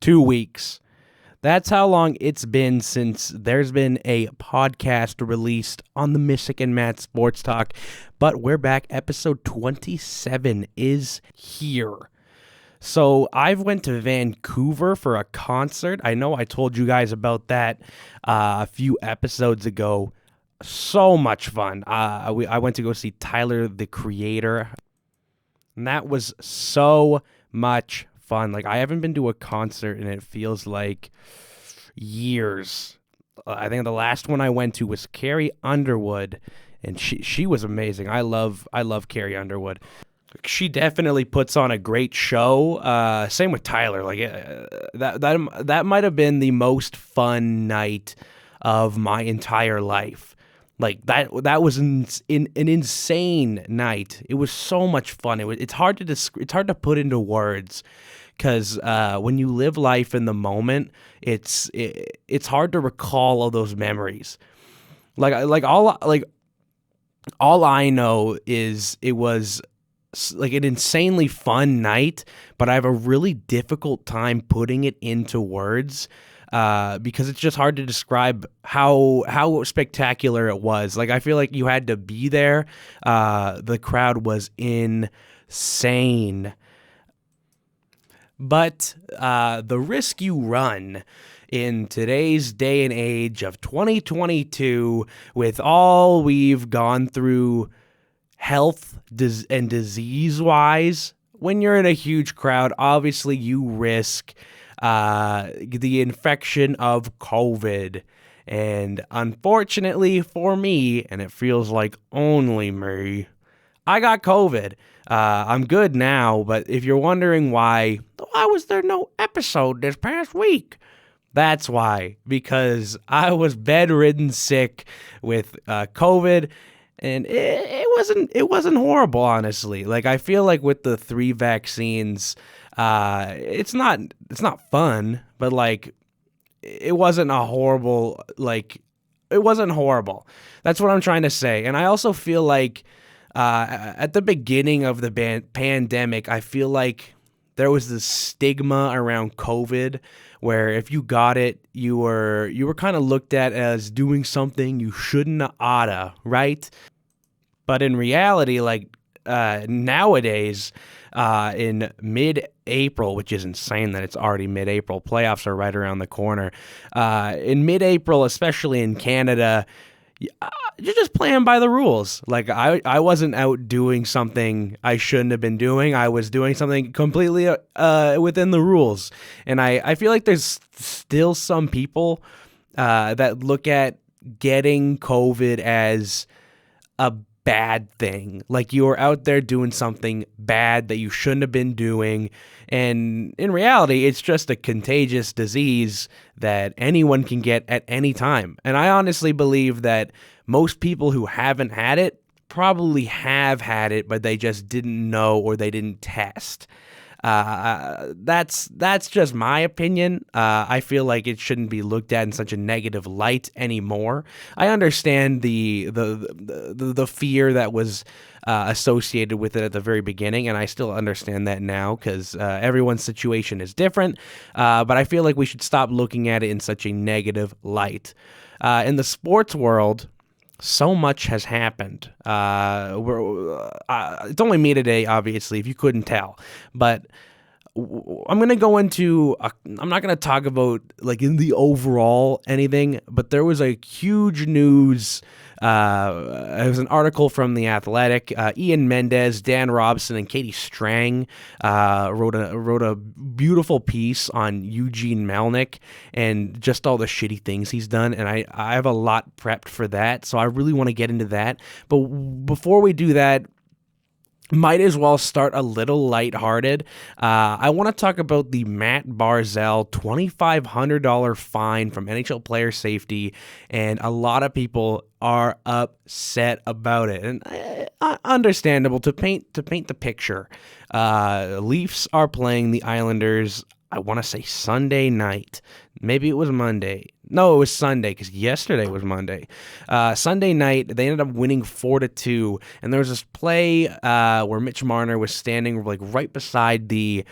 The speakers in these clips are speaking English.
2 weeks. That's how long it's been since there's been a podcast released on the Misyk And Maat Sports Talk. But we're back. Episode 27 is here. So I went to Vancouver for a concert. I know I told you guys about that a few episodes ago. So much fun. I went to go see Tyler, the Creator. And that was so much fun. Like, I haven't been to a concert and it feels like years. I think the last one I went to was Carrie Underwood, and she was amazing. I love Carrie Underwood. She definitely puts on a great show. Same with Tyler. Like that might have been the most fun night of my entire life. Like that was an insane night. It was so much fun. It's hard to put into words, because when you live life in the moment, it's hard to recall all those memories. All I know is it was like an insanely fun night, but I have a really difficult time putting it into words. Because it's just hard to describe how spectacular it was. Like, I feel like you had to be there. The crowd was insane. But the risk you run in today's day and age of 2022, with all we've gone through health and disease-wise, when you're in a huge crowd, obviously you risk the infection of COVID. And unfortunately for me, and it feels like only me, I got COVID. I'm good now, but if you're wondering why was there no episode this past week? That's why, because I was bedridden sick with COVID, and it wasn't horrible, honestly. Like, I feel like with the 3 vaccines, it's not fun, but like it wasn't horrible. That's what I'm trying to say. And I also feel like at the beginning of the pandemic, I feel like there was this stigma around COVID where if you got it, you were kind of looked at as doing something you shouldn't oughta, right? But in reality, like nowadays, in mid-April, which is insane that it's already mid-April, playoffs are right around the corner. In mid-April, especially in Canada, you're just playing by the rules. Like, I wasn't out doing something I shouldn't have been doing. I was doing something completely within the rules. And I feel like there's still some people that look at getting COVID as a bad thing. Like, you were out there doing something bad that you shouldn't have been doing. And in reality, it's just a contagious disease that anyone can get at any time. And I honestly believe that most people who haven't had it probably have had it, but they just didn't know or they didn't test. That's just my opinion. I feel like it shouldn't be looked at in such a negative light anymore. I understand the fear that was associated with it at the very beginning, and I still understand that now, because everyone's situation is different. But I feel like we should stop looking at it in such a negative light. In the sports world, so much has happened. It's only me today, obviously, if you couldn't tell. But I'm going to go into, I'm not going to talk about, like, in the overall anything, but there was a huge news. It was an article from The Athletic. Ian Mendez, Dan Robson, and Katie Strang wrote a beautiful piece on Eugene Melnick and just all the shitty things he's done. And I have a lot prepped for that, so I really want to get into that. But before we do that, might as well start a little lighthearted. I want to talk about the Matt Barzal $2,500 fine from NHL Player Safety, and a lot of people are upset about it, and understandable. To paint the picture, Leafs are playing the Islanders, I want to say Sunday night. Maybe it was Monday. No, it was Sunday, because yesterday was Monday. Sunday night, they ended up winning 4-2, and there was this play where Mitch Marner was standing like right beside the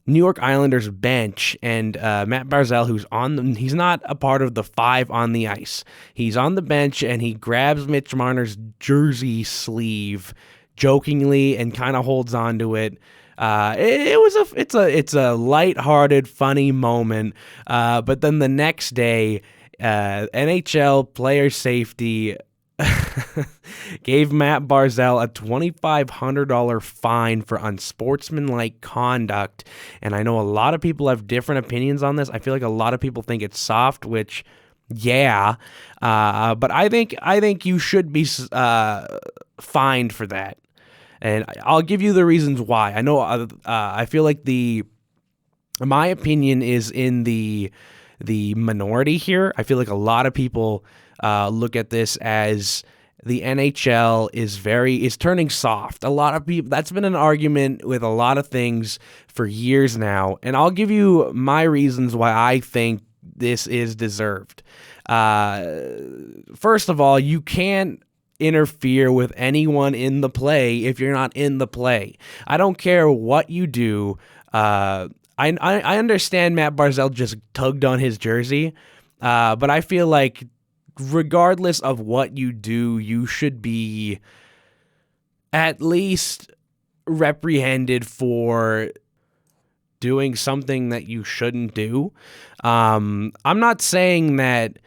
New York Islanders bench, and Matt Barzal, he's not a part of the five on the ice. He's on the bench, and he grabs Mitch Marner's jersey sleeve jokingly and kind of holds on to it. It's a lighthearted, funny moment. But then the next day, NHL player safety gave Matt Barzal a $2,500 fine for unsportsmanlike conduct. And I know a lot of people have different opinions on this. I feel like a lot of people think it's soft, which, yeah. But I think you should be fined for that. And I'll give you the reasons why. I know I feel like my opinion is in the minority here. I feel like a lot of people look at this as the NHL is turning soft. A lot of people, that's been an argument with a lot of things for years now. And I'll give you my reasons why I think this is deserved. First of all, you can't interfere with anyone in the play if you're not in the play. I don't care what you do. I understand Matt Barzal just tugged on his jersey, but I feel like regardless of what you do, you should be at least reprehended for doing something that you shouldn't do. I'm not saying that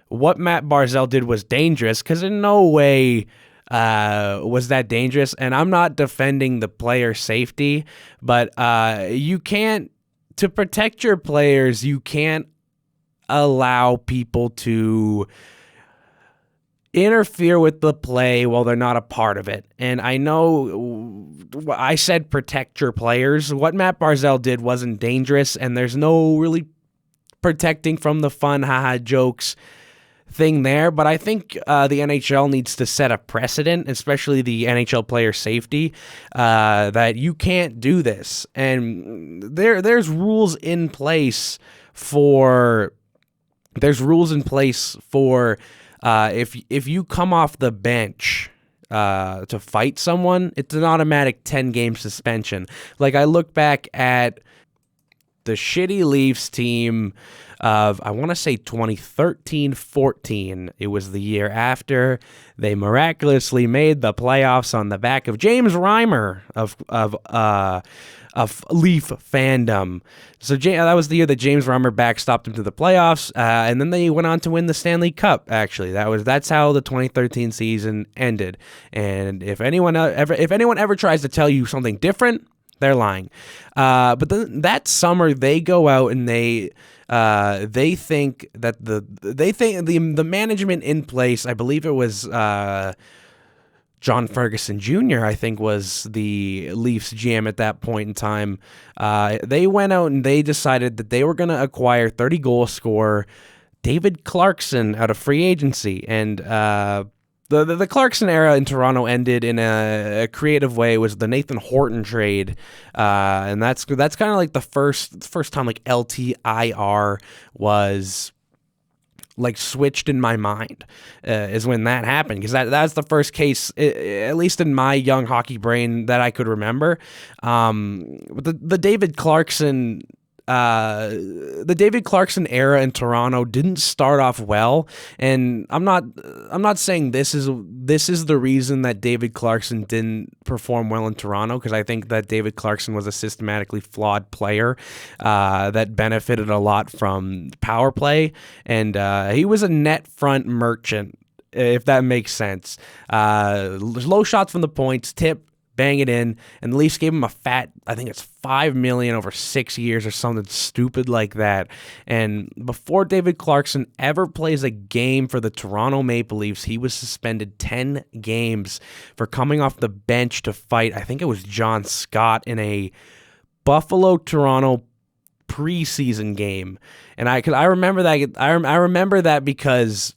what Matt Barzal did was dangerous, because in no way was that dangerous. And I'm not defending the player safety, but you can't, to protect your players, you can't allow people to interfere with the play while they're not a part of it. And I know I said protect your players. What Matt Barzal did wasn't dangerous, and there's no really protecting from the fun haha jokes thing there, but I think the NHL needs to set a precedent, especially the NHL player safety, that you can't do this. And there's rules in place for if you come off the bench to fight someone, it's an automatic 10-game suspension. Like, I look back at the shitty Leafs team of, I want to say 2013-14. It was the year after they miraculously made the playoffs on the back of James Reimer of Leaf fandom. So that was the year that James Reimer backstopped them to the playoffs, and then they went on to win the Stanley Cup. Actually, that's how the 2013 season ended. And if anyone ever tries to tell you something different, they're lying. But then that summer, they go out and they think that the management in place, I believe it was John Ferguson Jr., I think, was the Leafs GM at that point in time. They went out and they decided that they were going to acquire 30-goal scorer David Clarkson out of free agency. And the Clarkson era in Toronto ended in a creative way. It was the Nathan Horton trade, and that's kind of like the first time like LTIR was like switched in my mind, is when that happened, because that's the first case, at least in my young hockey brain, that I could remember. But the David Clarkson era in Toronto didn't start off well, and I'm not saying this is the reason that David Clarkson didn't perform well in Toronto, because I think that David Clarkson was a systematically flawed player that benefited a lot from power play, and he was a net front merchant, if that makes sense. Low shots from the points, tip, bang it in, and the Leafs gave him a fat, I think it's $5 million over 6 years or something stupid like that. And before David Clarkson ever plays a game for the Toronto Maple Leafs, he was suspended 10 games for coming off the bench to fight, I think it was John Scott, in a Buffalo-Toronto preseason game. And I remember that. I remember that because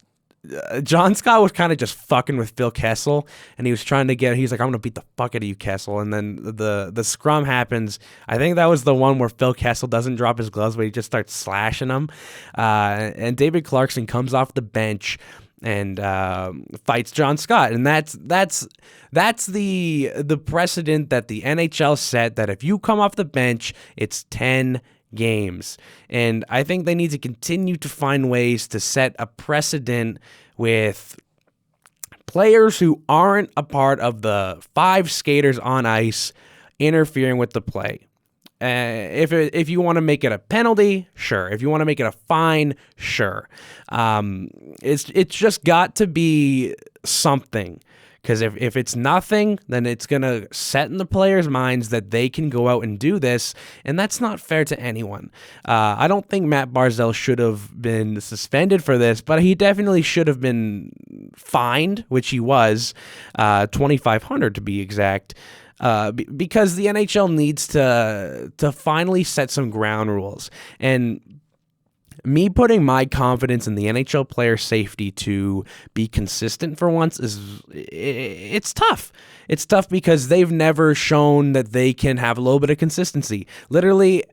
John Scott was kind of just fucking with Phil Kessel, and he's like, I'm going to beat the fuck out of you, Kessel. And then the scrum happens. I think that was the one where Phil Kessel doesn't drop his gloves, but he just starts slashing him. And David Clarkson comes off the bench, and fights John Scott, and that's the precedent that the NHL set, that if you come off the bench, it's 10 games. And I think they need to continue to find ways to set a precedent with players who aren't a part of the 5 skaters on ice interfering with the play. If you want to make it a penalty, sure. If you want to make it a fine, sure. It's just got to be something. Because if it's nothing, then it's going to set in the players' minds that they can go out and do this, and that's not fair to anyone. I don't think Matt Barzal should have been suspended for this, but he definitely should have been fined, which he was, $2,500 to be exact, because the NHL needs to finally set some ground rules. And me putting my confidence in the NHL player safety to be consistent for once it's tough. It's tough because they've never shown that they can have a little bit of consistency. Literally,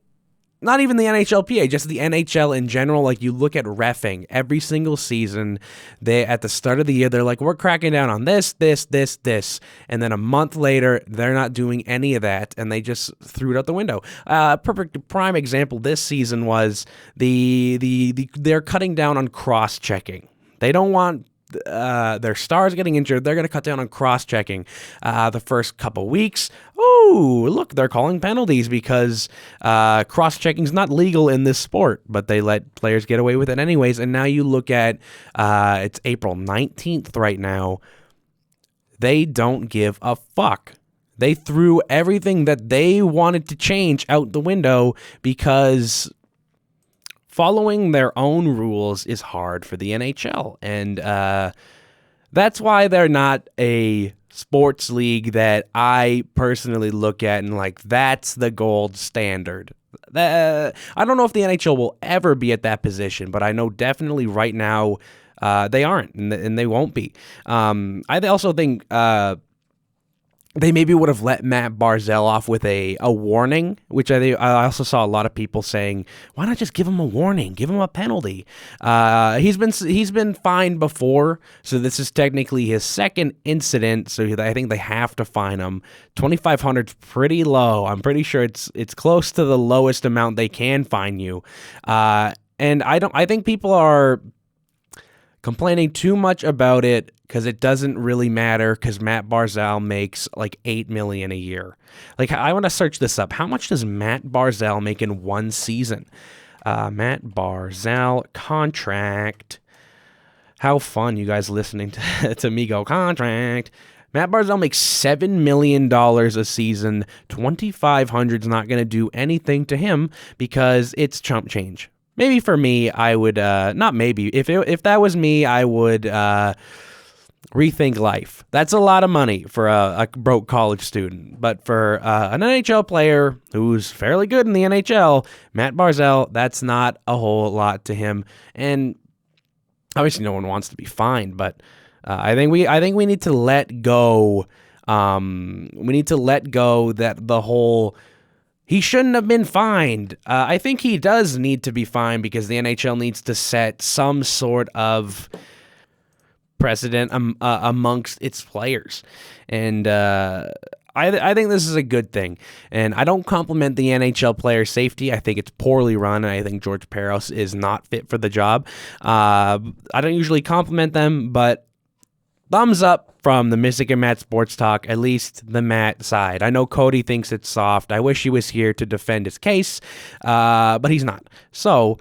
not even the NHLPA, just the NHL in general. Like, you look at reffing every single season, they at the start of the year, they're like, we're cracking down on this, and then a month later, they're not doing any of that, and they just threw it out the window. Perfect prime example this season was they're cutting down on cross-checking. They don't want their stars getting injured. They're going to cut down on cross-checking the first couple weeks. Oh, look, they're calling penalties because cross-checking is not legal in this sport, but they let players get away with it anyways. And now you look at it's April 19th right now. They don't give a fuck. They threw everything that they wanted to change out the window because following their own rules is hard for the NHL, and that's why they're not a sports league that I personally look at and like, that's the gold standard. I don't know if the NHL will ever be at that position, but I know definitely right now they aren't, and they won't be. I also think they maybe would have let Matt Barzal off with a warning, which I also saw a lot of people saying, why not just give him a warning, give him a penalty? He's been fined before, so this is technically his second incident. So I think they have to fine him. $2,500 is pretty low. I'm pretty sure it's close to the lowest amount they can fine you. And I think people are complaining too much about it because it doesn't really matter, because Matt Barzal makes like $8 million a year. Like, I want to search this up. How much does Matt Barzal make in one season? Matt Barzal contract. How fun, you guys listening to me go contract. Matt Barzal makes $7 million a season. $2,500 is not going to do anything to him because it's chump change. Maybe for me, I would, not maybe, if that was me, I would rethink life. That's a lot of money for a broke college student. But for an NHL player who's fairly good in the NHL, Matt Barzal, that's not a whole lot to him. And obviously no one wants to be fined, but I think we need to let go. We need to let go that the whole, he shouldn't have been fined. I think he does need to be fined because the NHL needs to set some sort of precedent amongst its players. And I think this is a good thing. And I don't compliment the NHL player safety. I think it's poorly run, and I think George Peros is not fit for the job. I don't usually compliment them, but thumbs up from the Misyk and Maat Sports Talk, at least the Matt side. I know Cody thinks it's soft. I wish he was here to defend his case, but he's not. So,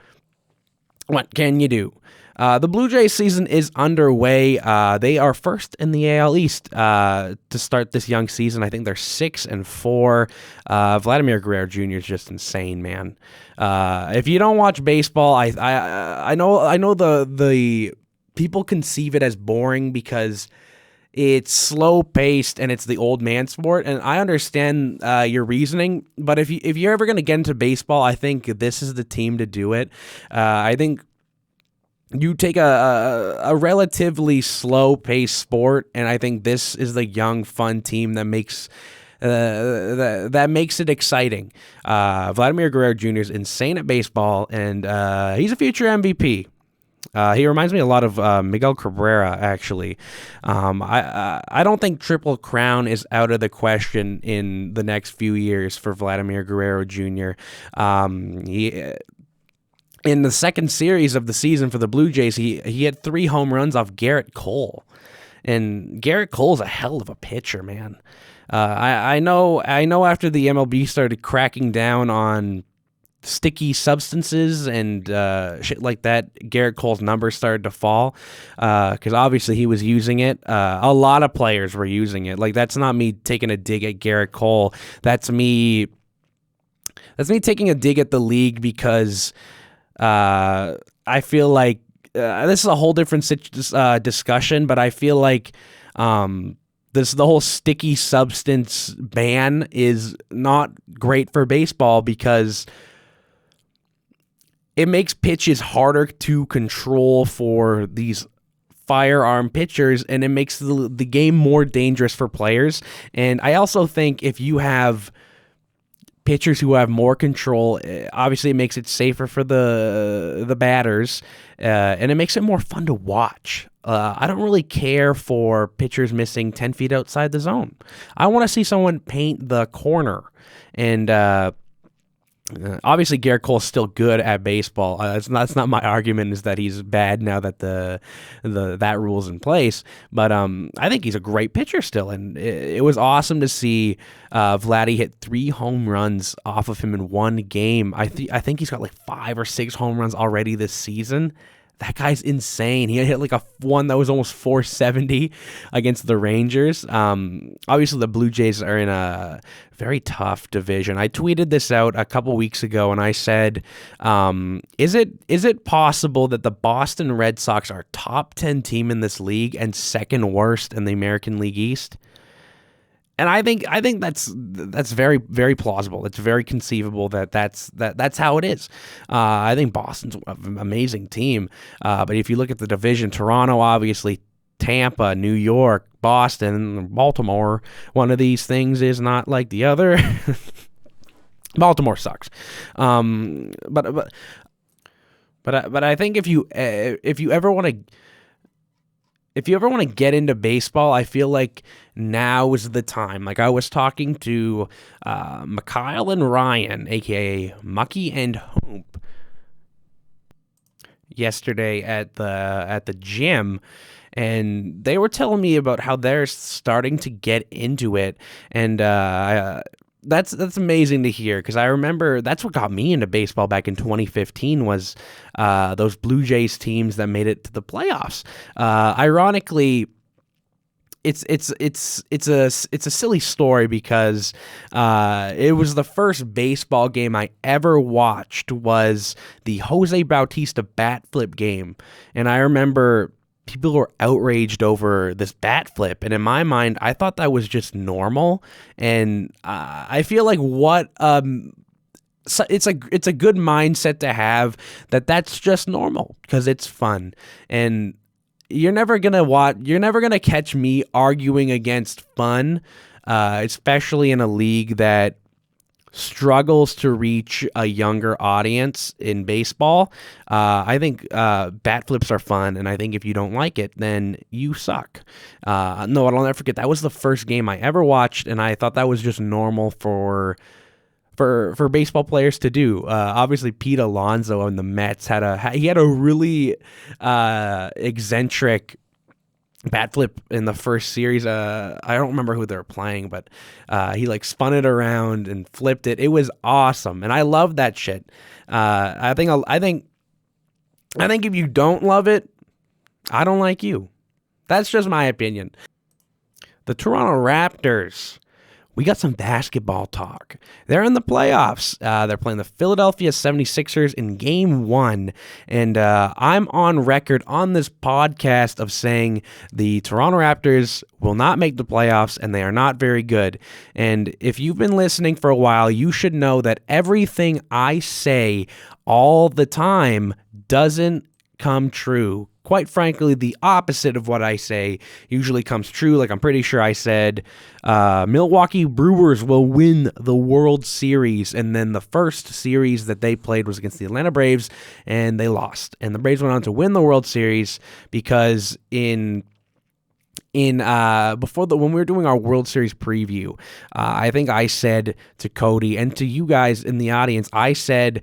what can you do? The Blue Jays season is underway. They are first in the AL East to start this young season. I think they're 6-4. Vladimir Guerrero Jr. is just insane, man. If you don't watch baseball, I know the people conceive it as boring because it's slow paced and it's the old man sport, and I understand your reasoning. But if you're ever going to get into baseball, I think this is the team to do it. I think you take a relatively slow paced sport, and I think this is the young, fun team that makes it exciting. Vladimir Guerrero Jr. is insane at baseball, and he's a future MVP. He reminds me a lot of Miguel Cabrera, actually. I don't think Triple Crown is out of the question in the next few years for Vladimir Guerrero Jr. In the second series of the season for the Blue Jays, he had 3 home runs off Garrett Cole. And Garrett Cole's a hell of a pitcher, man. I know after the MLB started cracking down on sticky substances and shit like that, Garrett Cole's numbers started to fall because obviously he was using it. A lot of players were using it. Like, that's not me taking a dig at Garrett Cole. That's me taking a dig at the league because I feel like this is a whole different discussion, but I feel like the whole sticky substance ban is not great for baseball because it makes pitches harder to control for these firearm pitchers, and it makes the game more dangerous for players. And I also think if you have pitchers who have more control, obviously it makes it safer for the batters, and it makes it more fun to watch. I don't really care for pitchers missing 10 feet outside the zone. I want to see someone paint the corner. And obviously, Garrett Cole's still good at baseball. That's not my argument, is that he's bad now that that rule's in place. But I think he's a great pitcher still, and it was awesome to see Vladdy hit 3 home runs off of him in one game. I think he's got like 5 or 6 home runs already this season. That guy's insane. He hit like one that was almost 470 against the Rangers. Obviously, the Blue Jays are in a very tough division. I tweeted this out a couple weeks ago, and I said, is it possible that the Boston Red Sox are top 10 team in this league and second worst in the American League East? And I think that's very, very plausible. It's very conceivable that's how it is. I think Boston's an amazing team, but if you look at the division, Toronto, obviously, Tampa, New York, Boston, Baltimore, one of these things is not like the other. Baltimore sucks, but I think if you ever want to. If you ever want to get into baseball, I feel like now is the time. Like, I was talking to Mikhail and Ryan, a.k.a. Mucky and Hoop, yesterday at the gym, and they were telling me about how they're starting to get into it, and that's amazing to hear, because I remember that's what got me into baseball back in 2015 was those Blue Jays teams that made it to the playoffs. Ironically, it's a silly story because it was the first baseball game I ever watched was the Jose Bautista bat flip game, and I remember people were outraged over this bat flip, and in my mind, I thought that was just normal. And I feel like it's a good mindset to have, that's just normal because it's fun. And you're never gonna catch me arguing against fun, especially in a league that struggles to reach a younger audience in baseball. I think bat flips are fun, and I think if you don't like it, then you suck. No, I'll never forget, that was the first game I ever watched, and I thought that was just normal for baseball players to do. Obviously, Pete Alonso and the Mets had a really eccentric bat flip in the first series. I don't remember who they were playing, but he like spun it around and flipped it. It was awesome, and I love that shit. I think if you don't love it, I don't like you. That's just my opinion. The Toronto Raptors. We got some basketball talk. They're in the playoffs. They're playing the Philadelphia 76ers in Game 1. And I'm on record on this podcast of saying the Toronto Raptors will not make the playoffs, and they are not very good. And if you've been listening for a while, you should know that everything I say all the time doesn't come true. quite frankly, the opposite of what I say usually comes true. Like, I'm pretty sure I said Milwaukee Brewers will win the World Series, and then the first series that they played was against the Atlanta Braves, and they lost. And the Braves went on to win the World Series because when we were doing our World Series preview, I think I said to Cody and to you guys in the audience, I said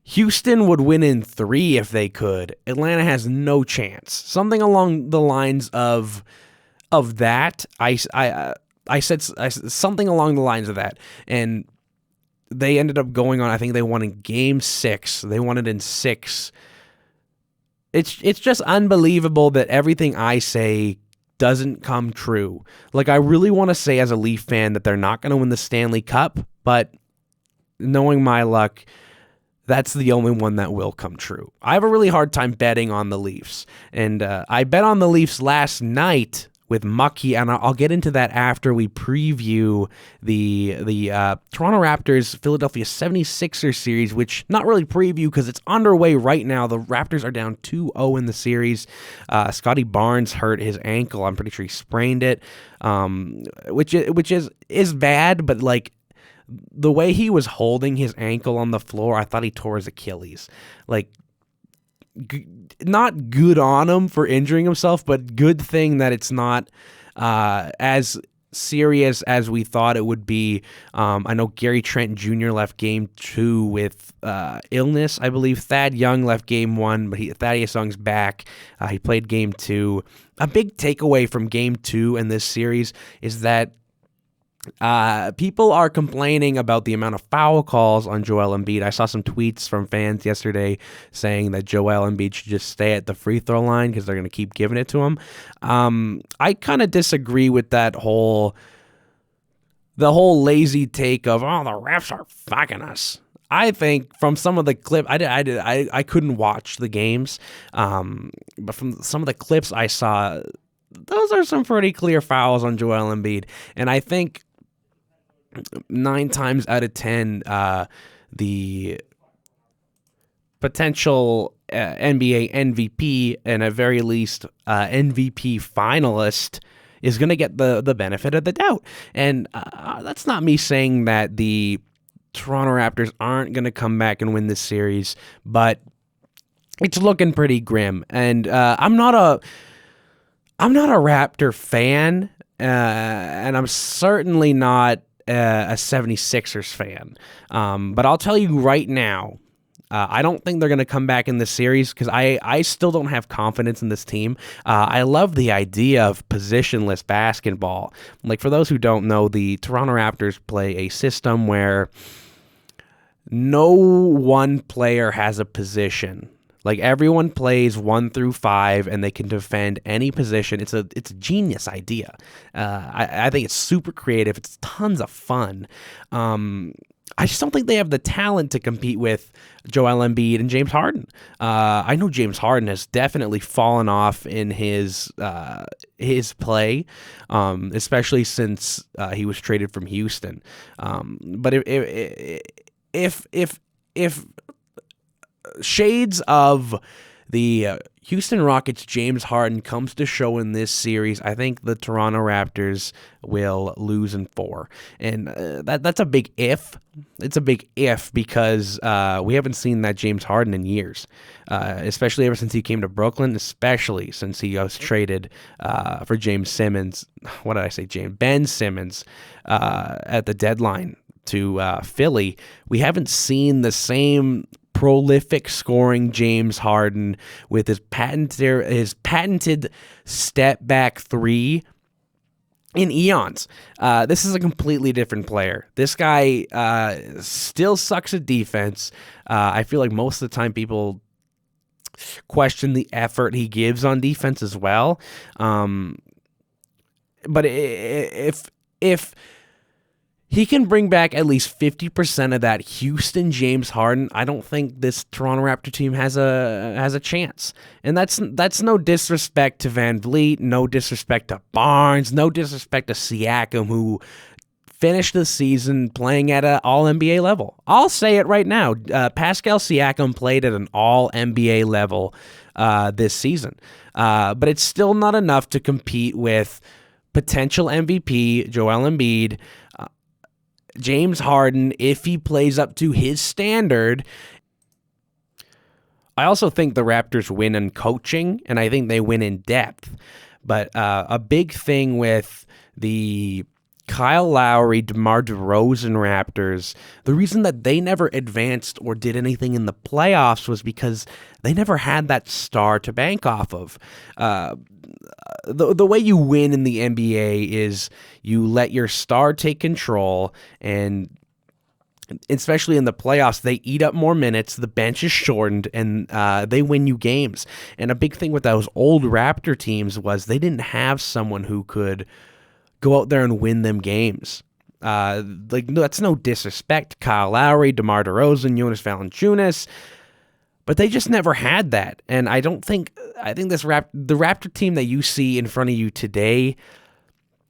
Houston would win in 3 if they could. Atlanta has no chance. Something along the lines of that. I said something along the lines of that, and they ended up going on. I think they won in Game 6. They won it in 6. It's just unbelievable that everything I say doesn't come true. Like, I really want to say as a Leaf fan that they're not going to win the Stanley Cup, but knowing my luck, that's the only one that will come true. I have a really hard time betting on the Leafs, and I bet on the Leafs last night with Mucky, and I'll get into that after we preview the Toronto Raptors Philadelphia 76ers series, which not really preview because it's underway right now. The Raptors are down 2-0 in the series. Scotty Barnes hurt his ankle. I'm pretty sure he sprained it, which is bad, but like the way he was holding his ankle on the floor, I thought he tore his Achilles. Like, not good on him for injuring himself, but good thing that it's not as serious as we thought it would be. I know Gary Trent Jr. left Game 2 with illness. I believe Thad Young left Game 1, but Thaddeus Young's back. He played Game 2. A big takeaway from Game 2 in this series is that people are complaining about the amount of foul calls on Joel Embiid. I saw some tweets from fans yesterday saying that Joel Embiid should just stay at the free throw line because they're going to keep giving it to him. I kind of disagree with the whole lazy take of, oh, the refs are fucking us. I think from some of the clip, I couldn't watch the games, but from some of the clips I saw, those are some pretty clear fouls on Joel Embiid, and I think 9 times out of 10, the potential NBA MVP and at very least MVP finalist is going to get the benefit of the doubt. And that's not me saying that the Toronto Raptors aren't going to come back and win this series, but it's looking pretty grim. And I'm not a Raptor fan, and I'm certainly not a 76ers fan. But I'll tell you right now, I don't think they're going to come back in this series because I still don't have confidence in this team. I love the idea of positionless basketball. Like, for those who don't know, the Toronto Raptors play a system where no one player has a position. Like, everyone plays 1 through 5, and they can defend any position. It's a genius idea. I think it's super creative. It's tons of fun. I just don't think they have the talent to compete with Joel Embiid and James Harden. I know James Harden has definitely fallen off in his play, especially since he was traded from Houston. But if shades of the Houston Rockets' James Harden comes to show in this series, I think the Toronto Raptors will lose in 4. And that's a big if. It's a big if because we haven't seen that James Harden in years, especially ever since he came to Brooklyn, especially since he was traded for James Simmons. What did I say? Ben Simmons at the deadline to Philly. We haven't seen the same prolific scoring James Harden with his patented step back 3 in eons. This is a completely different player. This guy still sucks at defense. I feel like most of the time people question the effort he gives on defense as well. But if he can bring back at least 50% of that Houston James Harden, I don't think this Toronto Raptor team has a chance. And that's no disrespect to Van Vliet, no disrespect to Barnes, no disrespect to Siakam, who finish the season playing at an all-NBA level. I'll say it right now. Pascal Siakam played at an all-NBA level this season. But it's still not enough to compete with potential MVP Joel Embiid, James Harden, if he plays up to his standard. I also think the Raptors win in coaching, and I think they win in depth. But a big thing with the Kyle Lowry, DeMar DeRozan Raptors, the reason that they never advanced or did anything in the playoffs was because they never had that star to bank off of. The way you win in the NBA is you let your star take control, and especially in the playoffs, they eat up more minutes, the bench is shortened, and they win you games. And a big thing with those old Raptor teams was they didn't have someone who could go out there and win them games. That's no disrespect. Kyle Lowry, DeMar DeRozan, Jonas Valanciunas, but they just never had that. And I think the Raptor team that you see in front of you today,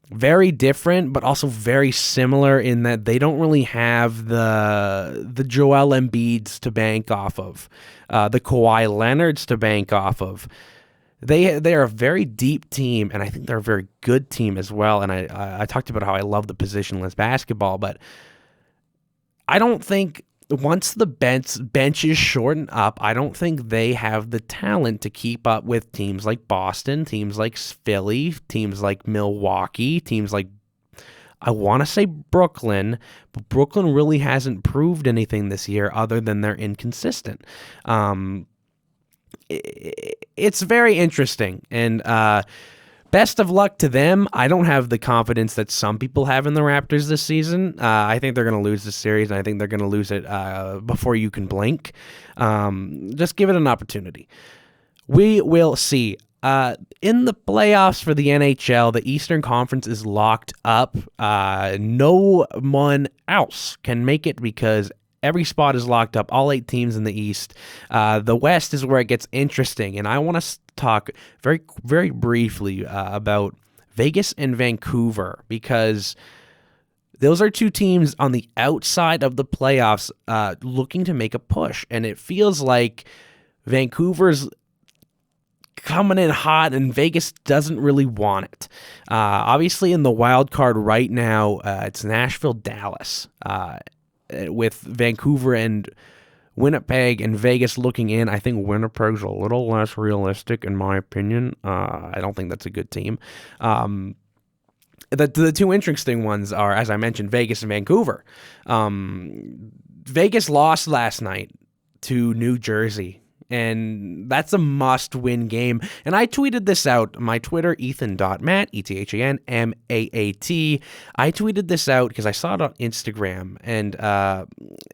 very different, but also very similar in that they don't really have the Joel Embiids to bank off of, the Kawhi Leonards to bank off of. They are a very deep team, and I think they're a very good team as well. And I talked about how I love the positionless basketball, but I don't think once the bench is shortened up, I don't think they have the talent to keep up with teams like Boston, teams like Philly, teams like Milwaukee, teams like, I want to say Brooklyn, but Brooklyn really hasn't proved anything this year other than they're inconsistent. It's very interesting, and best of luck to them. I don't have the confidence that some people have in the Raptors this season. I think they're going to lose this series, and I think they're going to lose it before you can blink. Just give it an opportunity. We will see. In the playoffs for the NHL, the Eastern Conference is locked up. No one else can make it because every spot is locked up, all 8 teams in the East. The West is where it gets interesting, and I want to talk very, very briefly about Vegas and Vancouver, because those are 2 teams on the outside of the playoffs looking to make a push, and it feels like Vancouver's coming in hot, and Vegas doesn't really want it. Obviously, in the wild card right now, it's Nashville, Dallas, with Vancouver and Winnipeg and Vegas looking in. I think Winnipeg's a little less realistic, in my opinion. I don't think that's a good team. The 2 interesting ones are, as I mentioned, Vegas and Vancouver. Vegas lost last night to New Jersey, and that's a must-win game. And I tweeted this out on my Twitter, ethan.maat, ETHANMAAT. I tweeted this out because I saw it on Instagram, and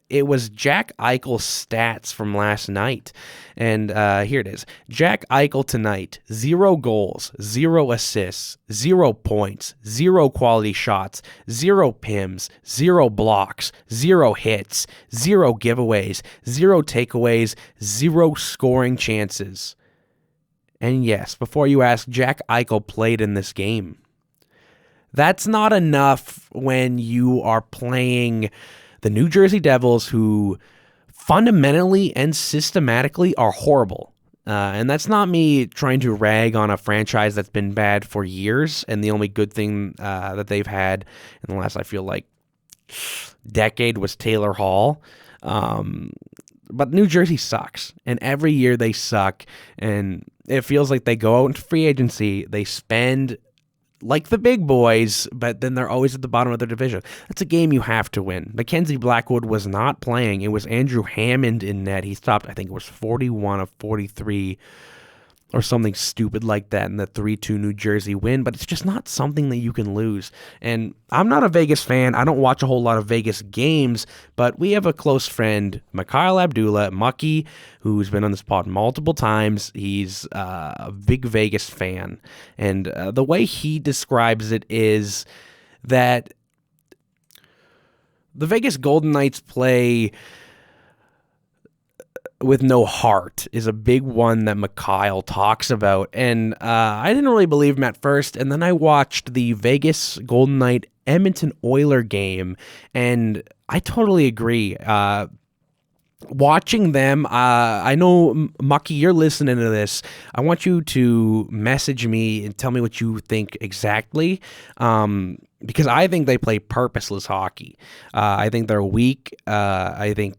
it was Jack Eichel's stats from last night. And here it is. Jack Eichel tonight, 0 goals, 0 assists, 0 points, 0 quality shots, 0 PIMs, 0 blocks, 0 hits, 0 giveaways, 0 takeaways, 0 scoring chances. And yes, before you ask, Jack Eichel played in this game. That's not enough when you are playing the New Jersey Devils, who fundamentally and systematically are horrible. And that's not me trying to rag on a franchise that's been bad for years, and the only good thing that they've had in the last, I feel like, decade was Taylor Hall. But New Jersey sucks, and every year they suck, and it feels like they go out into free agency, they spend like the big boys, but then they're always at the bottom of their division. That's a game you have to win. Mackenzie Blackwood was not playing. It was Andrew Hammond in net. He stopped, I think it was 41 of 43 or something stupid like that in the 3-2 New Jersey win, but it's just not something that you can lose. And I'm not a Vegas fan. I don't watch a whole lot of Vegas games, but we have a close friend, Mikhail Abdullah, Mucky, who's been on this pod multiple times. He's a big Vegas fan, and the way he describes it is that the Vegas Golden Knights play with no heart is a big one that Mikhail talks about. And I didn't really believe him at first, and then I watched the Vegas Golden Knight Edmonton Oiler game, and I totally agree. Watching them, I know, Mucky, you're listening to this. I want you to message me and tell me what you think exactly, because I think they play purposeless hockey. I think they're weak. I think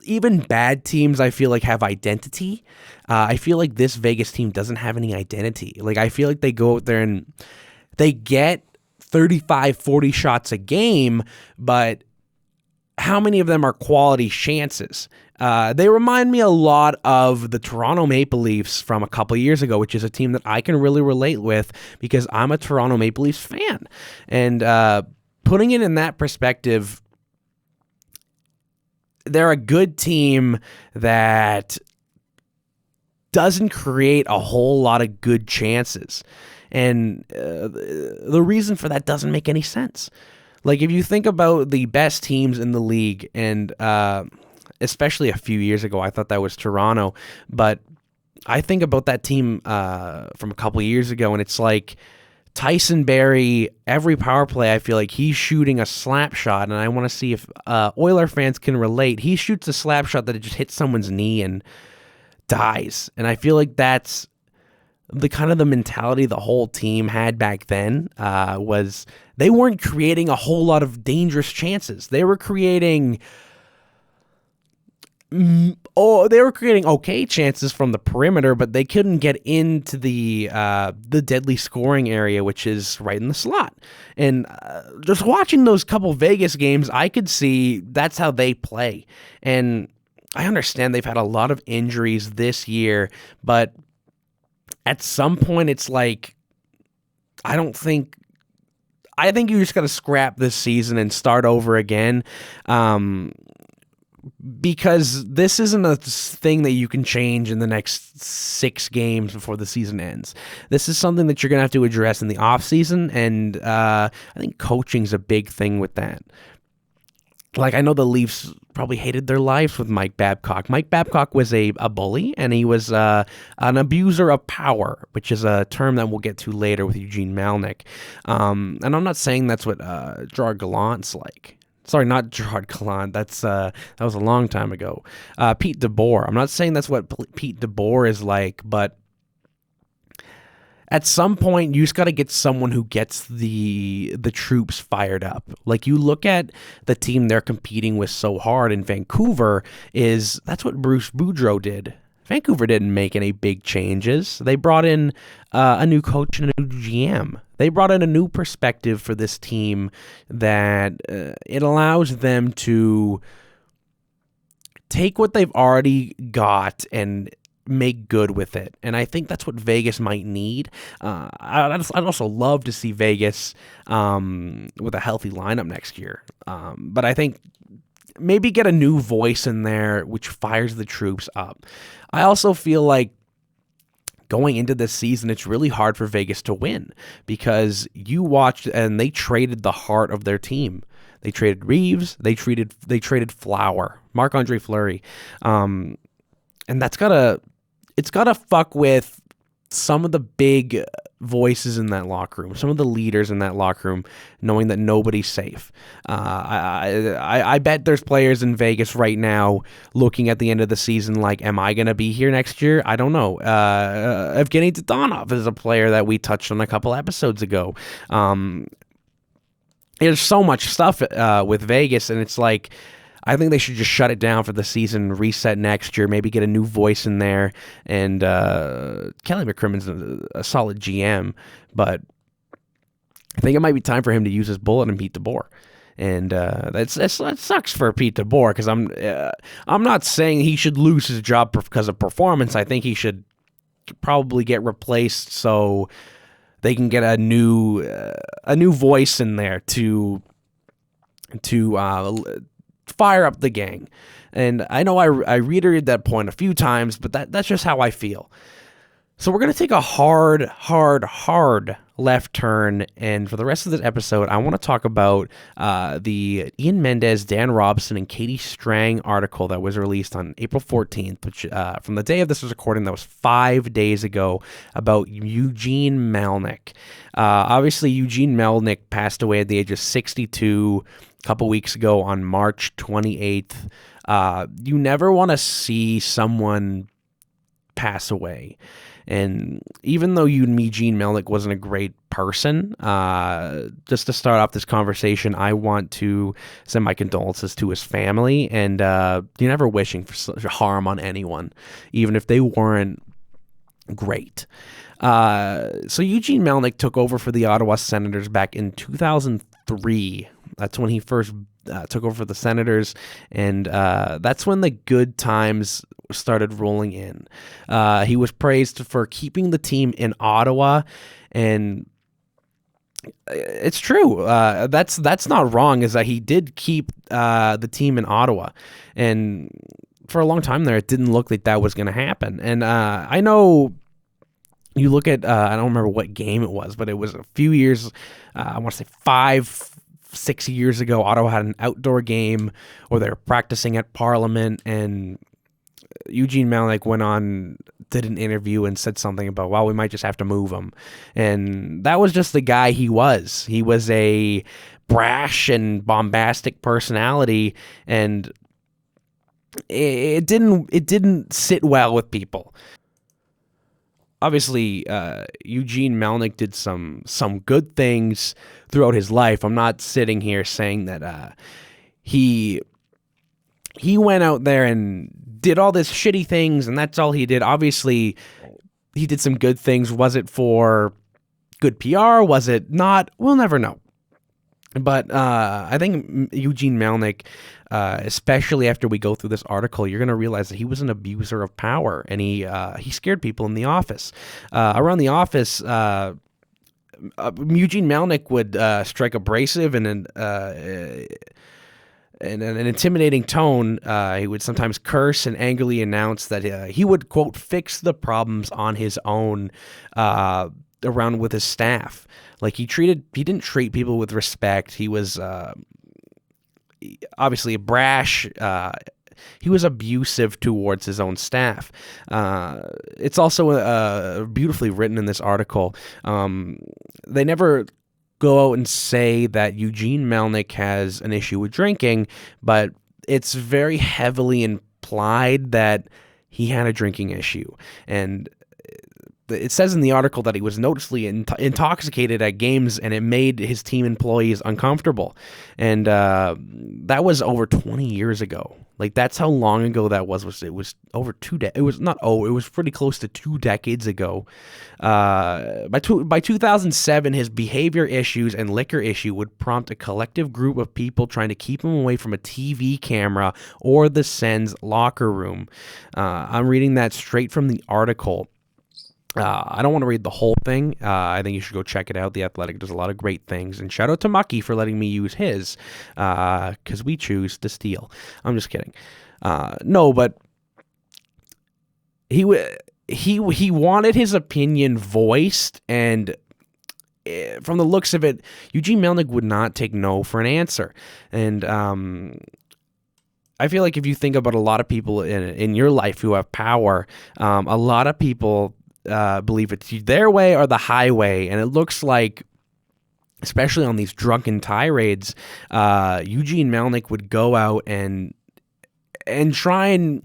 even bad teams, I feel like, have identity. I feel like this Vegas team doesn't have any identity. Like, I feel like they go out there and they get 35, 40 shots a game, but how many of them are quality chances? They remind me a lot of the Toronto Maple Leafs from a couple years ago, which is a team that I can really relate with because I'm a Toronto Maple Leafs fan. And putting it in that perspective, they're a good team that doesn't create a whole lot of good chances. And the reason for that doesn't make any sense. Like, if you think about the best teams in the league, and especially a few years ago, I thought that was Toronto, but I think about that team from a couple years ago, and it's like Tyson Barrie, every power play, I feel like he's shooting a slap shot, and I want to see if Oiler fans can relate. He shoots a slap shot that it just hits someone's knee and dies, and I feel like that's the kind of the mentality the whole team had back then. Was they weren't creating a whole lot of dangerous chances. They were creating okay chances from the perimeter, but they couldn't get into the deadly scoring area, which is right in the slot. And just watching those couple Vegas games, I could see that's how they play. And I understand they've had a lot of injuries this year, but at some point it's like, I think you just got to scrap this season and start over again, because this isn't a thing that you can change in the next 6 games before the season ends. This is something that you're going to have to address in the offseason, and I think coaching's a big thing with that. Like, I know the Leafs probably hated their lives with Mike Babcock. Mike Babcock was a bully, and he was an abuser of power, which is a term that we'll get to later with Eugene Melnyk. And I'm not saying that's what Gerard Gallant's like. Sorry, not Gerard Gallant. That was a long time ago. Pete DeBoer. I'm not saying that's what Pete DeBoer is like, but at some point, you just got to get someone who gets the troops fired up. Like, you look at the team they're competing with so hard in Vancouver, that's what Bruce Boudreau did. Vancouver didn't make any big changes. They brought in a new coach and a new GM. They brought in a new perspective for this team that it allows them to take what they've already got and make good with it. And I think that's what Vegas might need. I'd also love to see Vegas with a healthy lineup next year. But I think maybe get a new voice in there which fires the troops up. I also feel like going into this season, it's really hard for Vegas to win because you watched and they traded the heart of their team. They traded Reeves. They traded Flower, Marc-Andre Fleury. And it's gotta fuck with some of the big voices in that locker room, some of the leaders in that locker room, knowing that nobody's safe. I bet there's players in Vegas right now looking at the end of the season like, am I going to be here next year? I don't know. Evgeny Dadonov is a player that we touched on a couple episodes ago. There's so much stuff with Vegas, and it's like, I think they should just shut it down for the season, reset next year, maybe get a new voice in there. And Kelly McCrimmon's a solid GM, but I think it might be time for him to use his bullet and Pete DeBoer. And that sucks for Pete DeBoer because I'm not saying he should lose his job because of performance. I think he should probably get replaced so they can get a new voice in there to fire up the gang. And I know I reiterated that point a few times, but that's just how I feel. So we're going to take a hard left turn, and for the rest of this episode, I want to talk about the Ian Mendes, Dan Robson, and Katie Strang article that was released on April 14th, which from the day of this was recording, that was 5 days ago, about Eugene Melnyk. Obviously, Eugene Melnyk passed away at the age of 62 a couple weeks ago on March 28th. You never want to see someone pass away. And even though Eugene Melnyk wasn't a great person, just to start off this conversation, I want to send my condolences to his family. And you're never wishing for harm on anyone, even if they weren't great. So Eugene Melnyk took over for the Ottawa Senators back in 2003. That's when he first took over for the Senators, and that's when the good times started rolling in. He was praised for keeping the team in Ottawa, and it's true. That's not wrong, is that he did keep the team in Ottawa, and for a long time there, it didn't look like that was going to happen. And I know you look at, I don't remember what game it was, but it was a few years, I want to say 5-6 years ago, Ottawa had an outdoor game where they were practicing at Parliament, and Eugene Melnyk went on, did an interview and said something about, well, we might just have to move him. And that was just the guy he was. He was a brash and bombastic personality, and it didn't sit well with people. Obviously, Eugene Melnyk did some good things throughout his life. I'm not sitting here saying that he went out there and did all this shitty things and that's all he did. Obviously, he did some good things. Was it for good PR? Was it not? We'll never know. But I think Eugene Melnyk, especially after we go through this article, you're going to realize that he was an abuser of power, and he scared people in the office. Around the office, Eugene Melnyk would strike abrasive and in an intimidating tone. He would sometimes curse and angrily announce that he would, quote, fix the problems on his own around with his staff. Like, he didn't treat people with respect. He was obviously a brash. He was abusive towards his own staff. It's also beautifully written in this article. They never go out and say that Eugene Melnyk has an issue with drinking, but it's very heavily implied that he had a drinking issue. And it says in the article that he was noticeably intoxicated at games, and it made his team employees uncomfortable. And that was over 20 years ago. Like, that's how long ago that was. It was over it was not. It was pretty close to 2 decades ago. By 2007, his behavior issues and liquor issue would prompt a collective group of people trying to keep him away from a TV camera or the Sens locker room. I'm reading that straight from the article. I don't want to read the whole thing. I think you should go check it out. The Athletic does a lot of great things. And shout out to Mucky for letting me use his, because we choose to steal. I'm just kidding. No, but he wanted his opinion voiced, and from the looks of it, Eugene Melnyk would not take no for an answer. And I feel like if you think about a lot of people in your life who have power, a lot of people believe it's their way or the highway, and it looks like, especially on these drunken tirades, Eugene Melnyk would go out and try and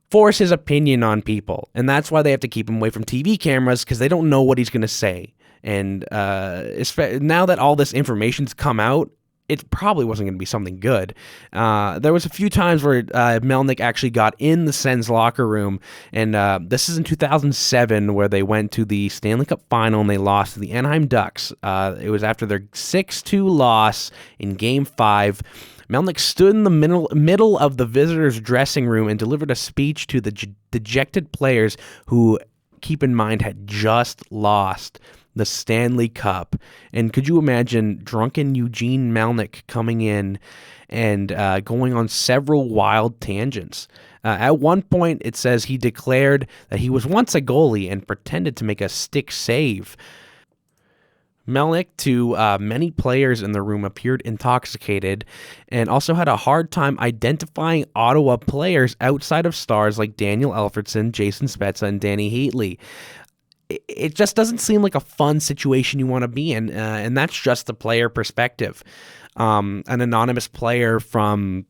force his opinion on people, and that's why they have to keep him away from TV cameras, because they don't know what he's going to say. And now that all this information's come out, it probably wasn't going to be something good. There was a few times where Melnyk actually got in the Sens locker room, and this is in 2007, where they went to the Stanley Cup Final and they lost to the Anaheim Ducks. It was after their 6-2 loss in Game 5. Melnyk stood in the middle of the visitors' dressing room and delivered a speech to the dejected players who, keep in mind, had just lost the Stanley Cup. And could you imagine drunken Eugene Melnyk coming in and going on several wild tangents? At one point, it says he declared that he was once a goalie and pretended to make a stick save. Melnyk, to many players in the room, appeared intoxicated and also had a hard time identifying Ottawa players outside of stars like Daniel Alfredsson, Jason Spezza, and Danny Heatley. It just doesn't seem like a fun situation you want to be in, and that's just the player perspective. An anonymous player from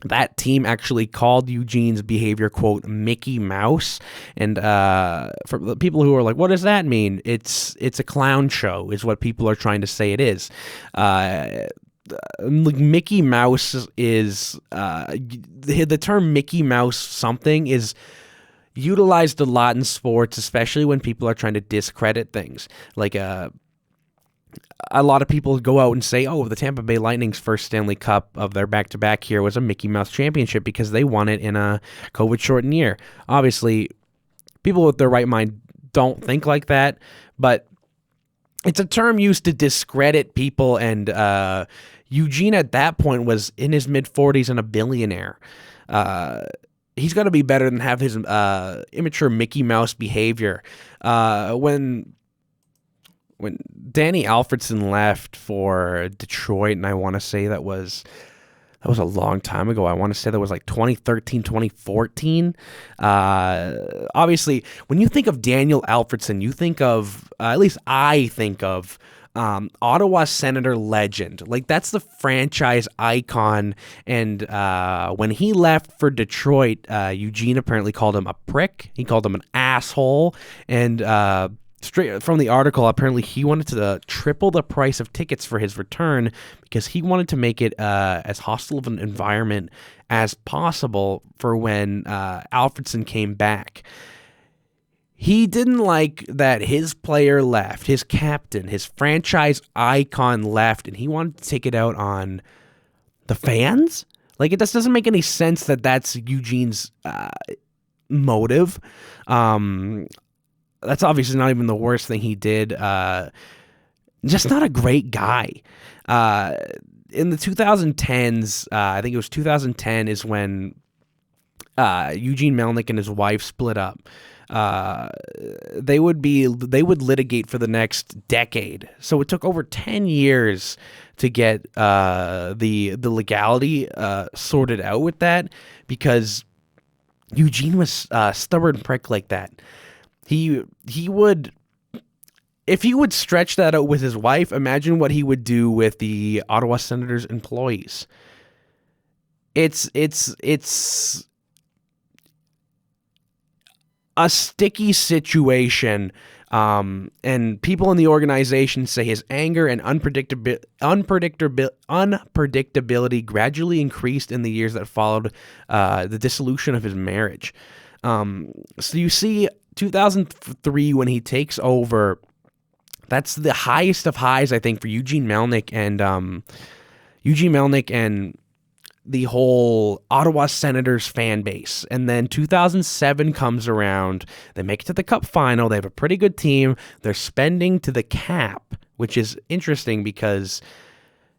that team actually called Eugene's behavior, quote, Mickey Mouse. And for the people who are like, what does that mean? It's a clown show is what people are trying to say it is. Mickey Mouse is, the term Mickey Mouse something is utilized a lot in sports, especially when people are trying to discredit things. Like, a lot of people go out and say, oh, the Tampa Bay Lightning's first Stanley Cup of their back-to-back here was a Mickey Mouse championship because they won it in a COVID-shortened year. Obviously, people with their right mind don't think like that, but it's a term used to discredit people, and Eugene at that point was in his mid-40s and a billionaire. He's got to be better than have his immature Mickey Mouse behavior. When Danny Alfredsson left for Detroit, and I want to say that was a long time ago. I want to say that was like 2013, 2014. Obviously, when you think of Daniel Alfredsson, you think of, at least I think of, Ottawa Senator legend. Like, that's the franchise icon. And when he left for Detroit, Eugene apparently called him a prick. He called him an asshole. And straight from the article, apparently he wanted to triple the price of tickets for his return because he wanted to make it as hostile of an environment as possible for when Alfredsson came back. He didn't like that his player left, his captain, his franchise icon left, and he wanted to take it out on the fans. Like, it just doesn't make any sense that that's Eugene's motive. That's obviously not even the worst thing he did. Just not a great guy. In the 2010s, I think it was 2010 is when Eugene Melnyk and his wife split up. They would litigate for the next decade. So it took over 10 years to get the legality sorted out with that, because Eugene was a stubborn prick like that. He would, if he would stretch that out with his wife, imagine what he would do with the Ottawa Senators employees. It's a sticky situation, and people in the organization say his anger and unpredictability gradually increased in the years that followed the dissolution of his marriage. So you see 2003 when he takes over, that's the highest of highs, I think, for Eugene Melnyk and the whole Ottawa Senators fan base. And then 2007 comes around. They make it to the Cup final. They have a pretty good team. They're spending to the cap, which is interesting because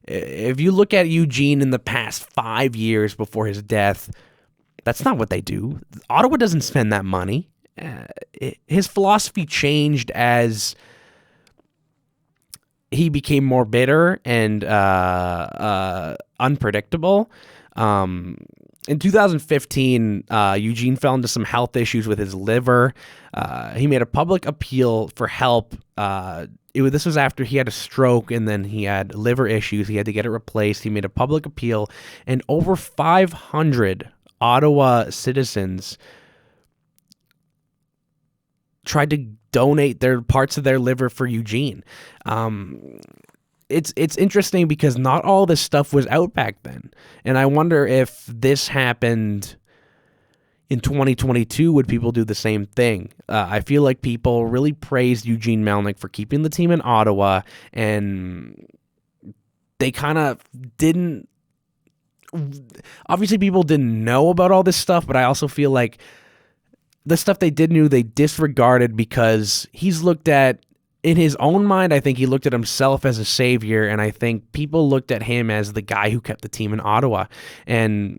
if you look at Eugene in the past 5 years before his death, that's not what they do. Ottawa doesn't spend that money. His philosophy changed as he became more bitter and unpredictable. In 2015, Eugene fell into some health issues with his liver. He made a public appeal for help. This was after he had a stroke, and then he had liver issues. He had to get it replaced. He made a public appeal, and over 500 Ottawa citizens tried to donate their parts of their liver for Eugene. It's interesting because not all this stuff was out back then. And I wonder if this happened in 2022, would people do the same thing? I feel like people really praised Eugene Melnyk for keeping the team in Ottawa, and they kind of didn't. Obviously, people didn't know about all this stuff, but I also feel like the stuff they did know, they disregarded because he's looked at, in his own mind, I think he looked at himself as a savior, and I think people looked at him as the guy who kept the team in Ottawa. And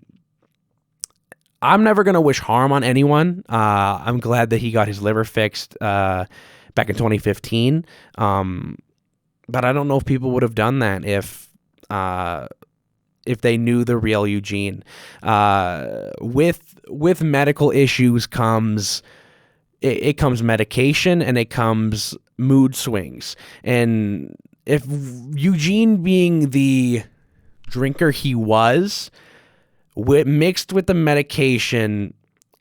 I'm never going to wish harm on anyone. I'm glad that he got his liver fixed back in 2015. But I don't know if people would have done that if they knew the real Eugene. With medical issues comes it comes medication, and it comes mood swings. And if Eugene, being the drinker he was, mixed with the medication,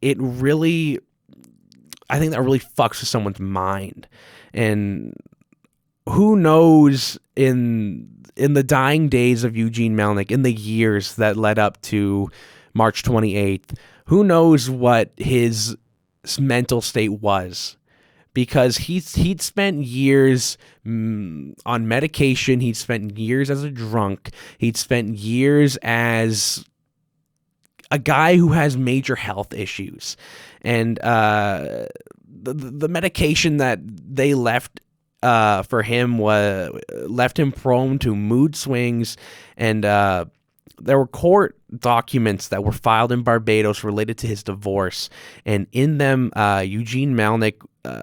I think that really fucks with someone's mind. And who knows, in the dying days of Eugene Melnyk, in the years that led up to March 28th, who knows what his mental state was, because he'd spent years on medication. He'd spent years as a drunk. He'd spent years as a guy who has major health issues. And the medication that they left for him left him prone to mood swings. And there were court documents that were filed in Barbados related to his divorce, and in them, Eugene Melnyk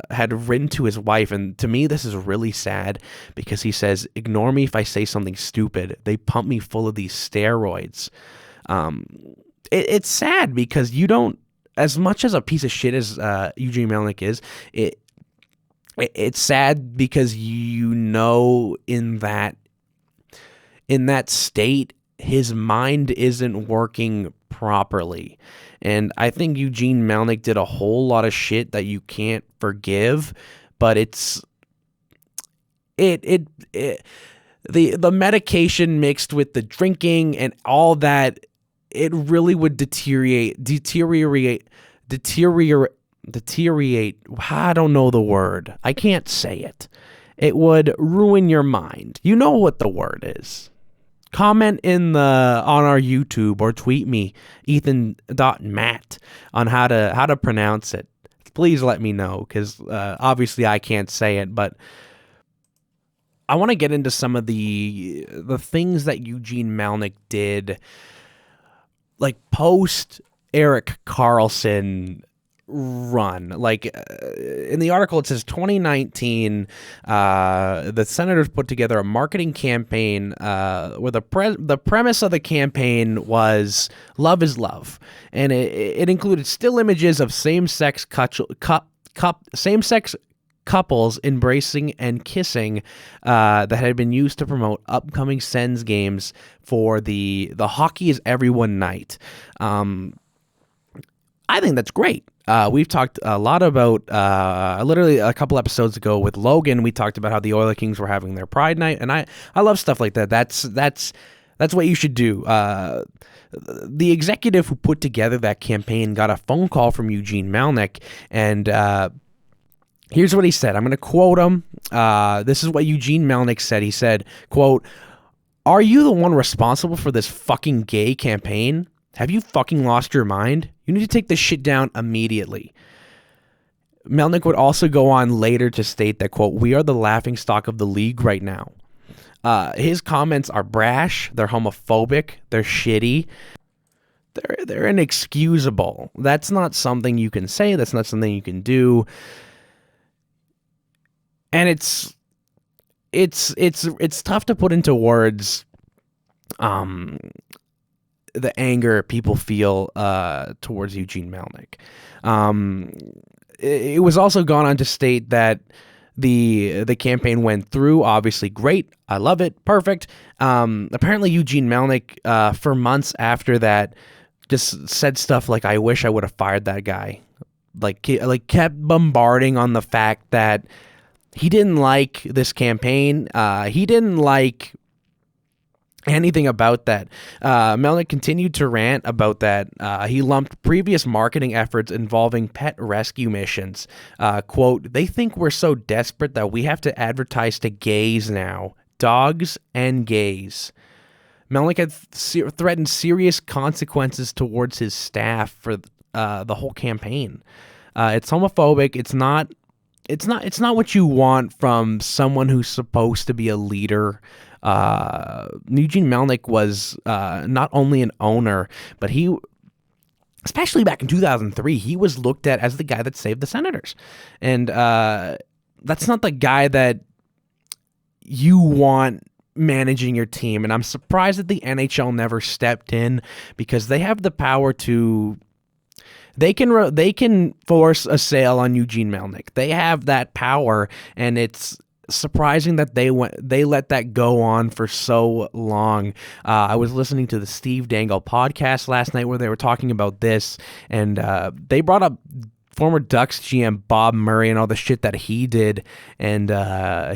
had written to his wife, and to me this is really sad, because he says, "Ignore me if I say something stupid. They pump me full of these steroids." It's sad, because you don't, as much as a piece of shit as Eugene Melnyk is, it's sad because in that state, his mind isn't working properly. And I think Eugene Melnyk did a whole lot of shit that you can't forgive, but the medication mixed with the drinking and all that, it really would deteriorate. I don't know the word. I can't say it. It would ruin your mind. You know what the word is. Comment on our YouTube, or tweet me, Ethan.Matt, on how to pronounce it. Please let me know, because obviously I can't say it, but I want to get into some of the things that Eugene Melnyk did, like post Erik Karlsson run. Like in the article, it says 2019, the Senators put together a marketing campaign where the premise of the campaign was love is love, and it included still images of same-sex couples embracing and kissing that had been used to promote upcoming Sens games for the Hockey is Everyone night. I think that's great. We've talked a lot about, literally a couple episodes ago with Logan, we talked about how the Oilers Kings were having their Pride Night, and I love stuff like that. That's what you should do. The executive who put together that campaign got a phone call from Eugene Melnyk, and here's what he said. I'm going to quote him. This is what Eugene Melnyk said. He said, quote, "Are you the one responsible for this fucking gay campaign? Have you fucking lost your mind? You need to take this shit down immediately." Melnyk would also go on later to state that, quote, "We are the laughingstock of the league right now." His comments are brash, they're homophobic, they're shitty, they're inexcusable. That's not something you can say, that's not something you can do. And it's tough to put into words the anger people feel towards Eugene Melnyk. It was also gone on to state that the campaign went through. Obviously, great. I love it. Perfect. Apparently, Eugene Melnyk, for months after that, just said stuff like, "I wish I would have fired that guy." Like kept bombarding on the fact that he didn't like this campaign. He didn't like anything about that. Melnyk continued to rant about that. He lumped previous marketing efforts involving pet rescue missions. Quote, "They think we're so desperate that we have to advertise to gays now. Dogs and gays." Melnyk had threatened serious consequences towards his staff for the whole campaign. It's homophobic. It's not what you want from someone who's supposed to be a leader. Eugene Melnyk was not only an owner, but he especially back in 2003, he was looked at as the guy that saved the Senators. And that's not the guy that you want managing your team. And I'm surprised that the NHL never stepped in, because they have the power to. They can force a sale on Eugene Melnyk. They have that power, and it's surprising that they let that go on for so long. I was listening to the Steve Dangle podcast last night where they were talking about this, and they brought up former Ducks GM Bob Murray and all the shit that he did, and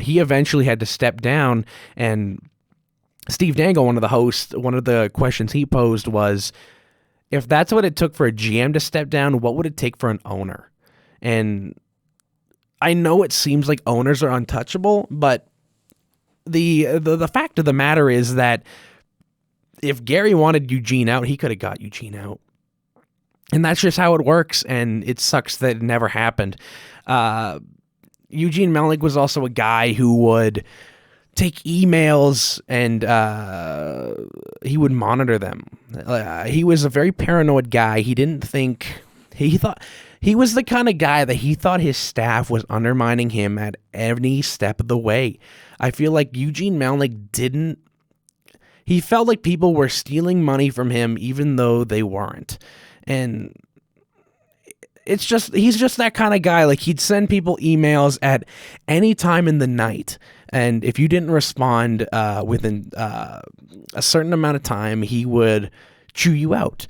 he eventually had to step down. And Steve Dangle, one of the hosts, one of the questions he posed was, if that's what it took for a GM to step down, what would it take for an owner? And I know it seems like owners are untouchable, but the fact of the matter is that if Gary wanted Eugene out, he could have got Eugene out. And that's just how it works, and it sucks that it never happened. Eugene Melnyk was also a guy who would take emails and he would monitor them. He was a very paranoid guy. He thought he was the kind of guy that he thought his staff was undermining him at any step of the way. I feel like Eugene Melnyk he felt like people were stealing money from him even though they weren't. And he's just that kind of guy. Like, he'd send people emails at any time in the night, and if you didn't respond within a certain amount of time, he would chew you out.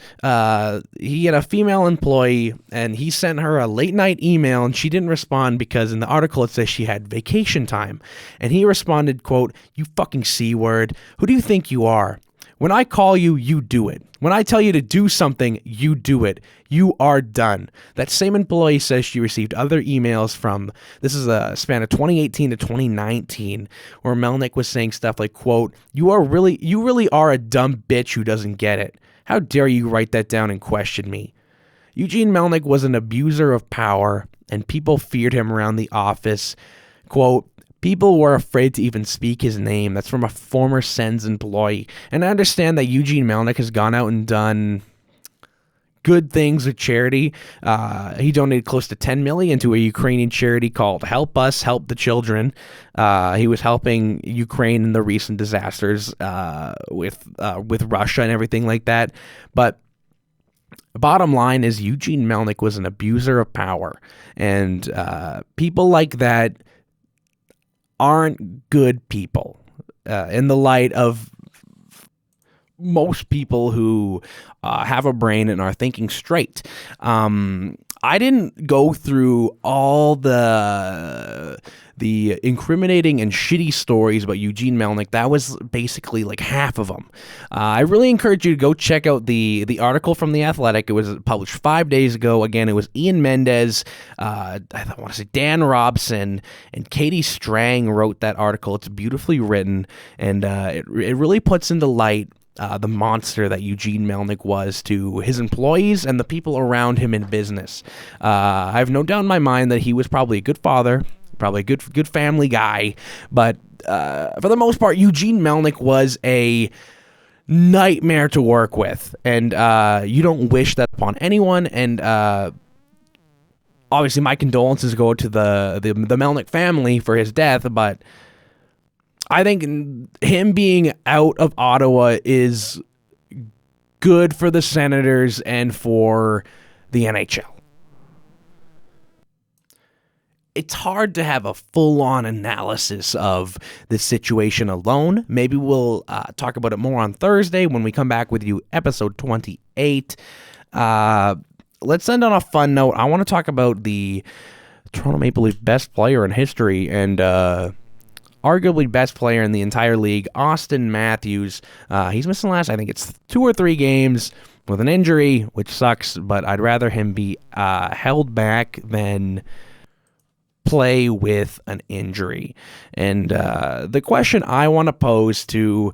He had a female employee, and he sent her a late night email, and she didn't respond because in the article it says she had vacation time. And he responded, quote, "You fucking C-word. Who do you think you are? When I call you, you do it. When I tell you to do something, you do it. You are done." That same employee says she received other emails from, this is a span of 2018 to 2019, where Melnyk was saying stuff like, quote, you really are a dumb bitch who doesn't get it. How dare you write that down and question me? Eugene Melnyk was an abuser of power, and people feared him around the office. Quote, people were afraid to even speak his name. That's from a former Sens employee. And I understand that Eugene Melnyk has gone out and done good things with charity. He donated close to $10 million to a Ukrainian charity called Help Us, Help the Children. He was helping Ukraine in the recent disasters with Russia and everything like that. But bottom line is, Eugene Melnyk was an abuser of power. And people like that aren't good people in the light of most people who have a brain and are thinking straight. I didn't go through all the incriminating and shitty stories about Eugene Melnyk. That was basically like half of them. I really encourage you to go check out the article from The Athletic. It was published 5 days ago. Again, it was Ian Mendez, I want to say Dan Robson, and Katie Strang wrote that article. It's beautifully written, and it really puts into light the monster that Eugene Melnyk was to his employees and the people around him in business. I have no doubt in my mind that he was probably a good father, probably a good family guy, but for the most part, Eugene Melnyk was a nightmare to work with, and you don't wish that upon anyone. And obviously, my condolences go to the Melnyk family for his death, but I think him being out of Ottawa is good for the Senators and for the NHL. It's hard to have a full-on analysis of this situation alone. Maybe we'll talk about it more on Thursday when we come back with you, episode 28. Let's end on a fun note. I want to talk about the Toronto Maple Leaf best player in history and arguably best player in the entire league, Auston Matthews. He's missing last, I think it's 2 or 3 games with an injury, which sucks, but I'd rather him be held back than play with an injury. And the question I want to pose to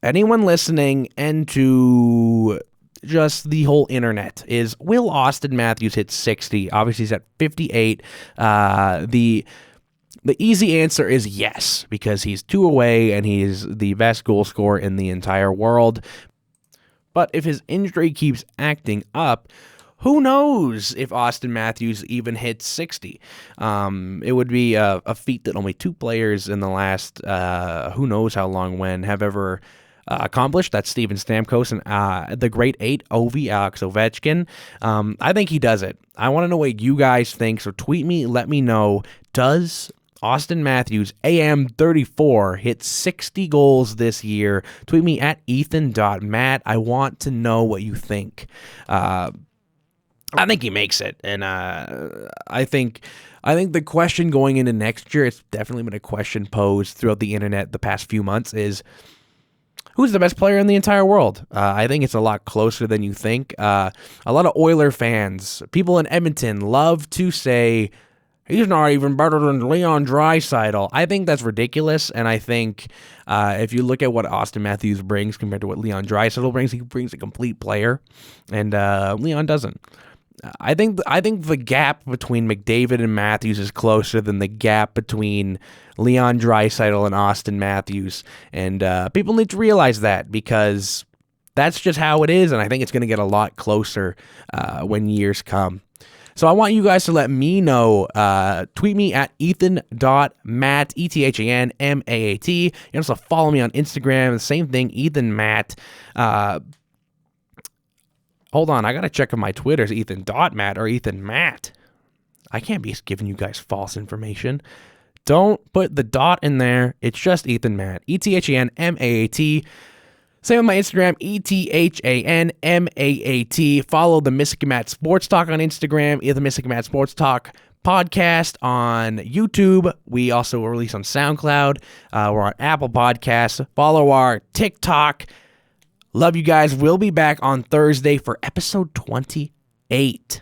anyone listening and to just the whole internet is, will Auston Matthews hit 60? Obviously, he's at 58. The easy answer is yes, because he's 2 away and he's the best goal scorer in the entire world. But if his injury keeps acting up, who knows if Austin Matthews even hits 60? It would be a feat that only two players in the last who knows how long when have ever accomplished. That's Steven Stamkos and the great eight, Alex Ovechkin. I think he does it. I want to know what you guys think, so tweet me, let me know. Does Austin Matthews, AM34, hit 60 goals this year? Tweet me at ethan.matt. I want to know what you think. I think he makes it, and I think the question going into next year, it's definitely been a question posed throughout the internet the past few months, is who's the best player in the entire world? I think it's a lot closer than you think. A lot of Oiler fans, people in Edmonton, love to say he's not even better than Leon Draisaitl. I think that's ridiculous, and I think if you look at what Austin Matthews brings compared to what Leon Draisaitl brings, he brings a complete player, and Leon doesn't. I think the gap between McDavid and Matthews is closer than the gap between Leon Draisaitl and Austin Matthews, and people need to realize that, because that's just how it is, and I think it's going to get a lot closer when years come. So I want you guys to let me know. Tweet me at ethan.matt, ETHANMAAT. You can also follow me on Instagram. The same thing, Ethan Matt. Hold on, I gotta check if my Twitter's Ethan.Matt or Ethan Matt. I can't be giving you guys false information. Don't put the dot in there. It's just Ethan Matt. ETHANMAAT. Same on my Instagram, ETHANMAAT. Follow the Misyk And Maat Sports Talk on Instagram, the Misyk And Maat Sports Talk podcast on YouTube. We also release on SoundCloud. We're on Apple Podcasts. Follow our TikTok. Love you guys. We'll be back on Thursday for episode 28.